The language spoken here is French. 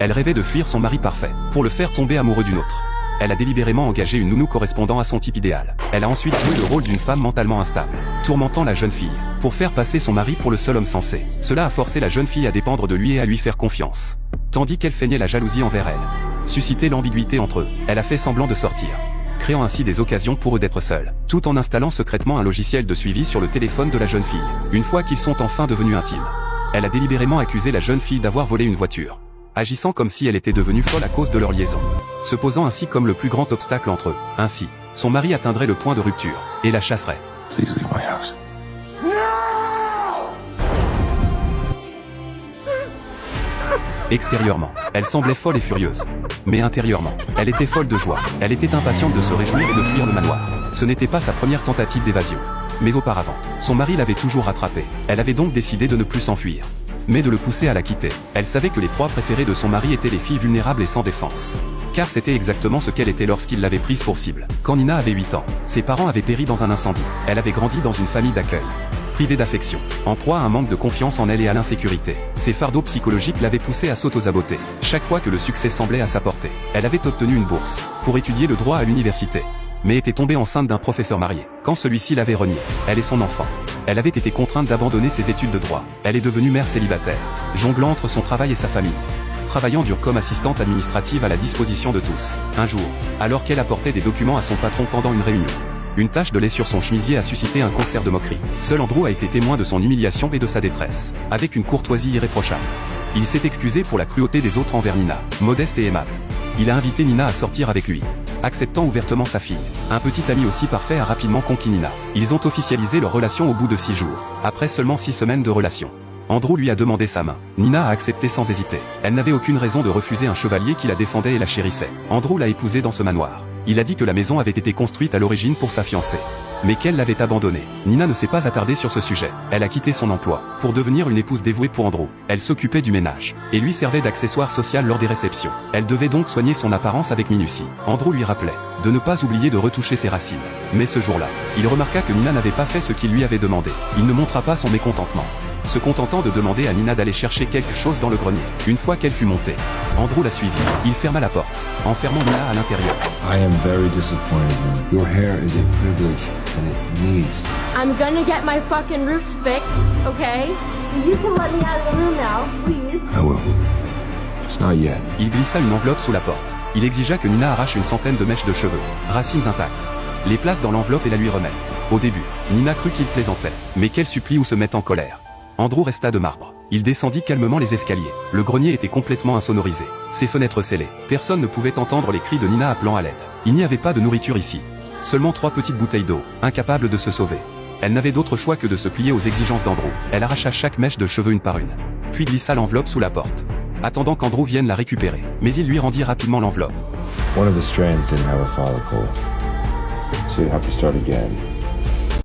Elle rêvait de fuir son mari parfait, pour le faire tomber amoureux d'une autre. Elle a délibérément engagé une nounou correspondant à son type idéal. Elle a ensuite joué le rôle d'une femme mentalement instable, tourmentant la jeune fille, pour faire passer son mari pour le seul homme sensé. Cela a forcé la jeune fille à dépendre de lui et à lui faire confiance. Tandis qu'elle feignait la jalousie envers elle. Susciter l'ambiguïté entre eux, elle a fait semblant de sortir, créant ainsi des occasions pour eux d'être seuls, tout en installant secrètement un logiciel de suivi sur le téléphone de la jeune fille. Une fois qu'ils sont enfin devenus intimes, elle a délibérément accusé la jeune fille d'avoir volé une voiture, agissant comme si elle était devenue folle à cause de leur liaison, se posant ainsi comme le plus grand obstacle entre eux. Ainsi, son mari atteindrait le point de rupture, et la chasserait. Please leave my house. Extérieurement, elle semblait folle et furieuse. Mais intérieurement, elle était folle de joie. Elle était impatiente de se réjouir et de fuir le manoir. Ce n'était pas sa première tentative d'évasion. Mais auparavant, son mari l'avait toujours rattrapée. Elle avait donc décidé de ne plus s'enfuir, mais de le pousser à la quitter. Elle savait que les proies préférées de son mari étaient les filles vulnérables et sans défense. Car c'était exactement ce qu'elle était lorsqu'il l'avait prise pour cible. Quand Nina avait 8 ans, ses parents avaient péri dans un incendie. Elle avait grandi dans une famille d'accueil, privée d'affection, en proie à un manque de confiance en elle et à l'insécurité. Ses fardeaux psychologiques l'avaient poussée à s'auto-saboter. Chaque fois que le succès semblait à sa portée, elle avait obtenu une bourse pour étudier le droit à l'université, mais était tombée enceinte d'un professeur marié. Quand celui-ci l'avait reniée, elle et son enfant, elle avait été contrainte d'abandonner ses études de droit. Elle est devenue mère célibataire, jonglant entre son travail et sa famille, travaillant dur comme assistante administrative à la disposition de tous. Un jour, alors qu'elle apportait des documents à son patron pendant une réunion, une tache de lait sur son chemisier a suscité un concert de moquerie. Seul Andrew a été témoin de son humiliation et de sa détresse, avec une courtoisie irréprochable. Il s'est excusé pour la cruauté des autres envers Nina, modeste et aimable. Il a invité Nina à sortir avec lui, acceptant ouvertement sa fille. Un petit ami aussi parfait a rapidement conquis Nina. Ils ont officialisé leur relation au bout de 6 jours, après seulement 6 semaines de relation. Andrew lui a demandé sa main. Nina a accepté sans hésiter. Elle n'avait aucune raison de refuser un chevalier qui la défendait et la chérissait. Andrew l'a épousée dans ce manoir. Il a dit que la maison avait été construite à l'origine pour sa fiancée, mais qu'elle l'avait abandonnée. Nina ne s'est pas attardée sur ce sujet. Elle a quitté son emploi pour devenir une épouse dévouée pour Andrew. Elle s'occupait du ménage et lui servait d'accessoire social lors des réceptions. Elle devait donc soigner son apparence avec minutie. Andrew lui rappelait de ne pas oublier de retoucher ses racines. Mais ce jour-là, il remarqua que Nina n'avait pas fait ce qu'il lui avait demandé. Il ne montra pas son mécontentement, se contentant de demander à Nina d'aller chercher quelque chose dans le grenier. Une fois qu'elle fut montée, Andrew la suivit. Il ferma la porte, enfermant Nina à l'intérieur. I am very disappointed. Your hair is a privilege and it needs. I'm gonna get my fucking roots fixed, okay? You can let me out of the room now, please. I will. Just not yet. Il glissa une enveloppe sous la porte. Il exigea que Nina arrache une centaine de mèches de cheveux, racines intactes, les place dans l'enveloppe et la lui remette. Au début, Nina crut qu'il plaisantait, mais qu'elle supplie ou se mette en colère. Andrew resta de marbre. Il descendit calmement les escaliers. Le grenier était complètement insonorisé, ses fenêtres scellées. Personne ne pouvait entendre les cris de Nina appelant à l'aide. Il n'y avait pas de nourriture ici. Seulement 3 petites bouteilles d'eau, incapables de se sauver. Elle n'avait d'autre choix que de se plier aux exigences d'Andrew. Elle arracha chaque mèche de cheveux une par une, puis glissa l'enveloppe sous la porte, attendant qu'Andrew vienne la récupérer. Mais il lui rendit rapidement l'enveloppe. One of the strands didn't have a follicle, so you'd have to start again.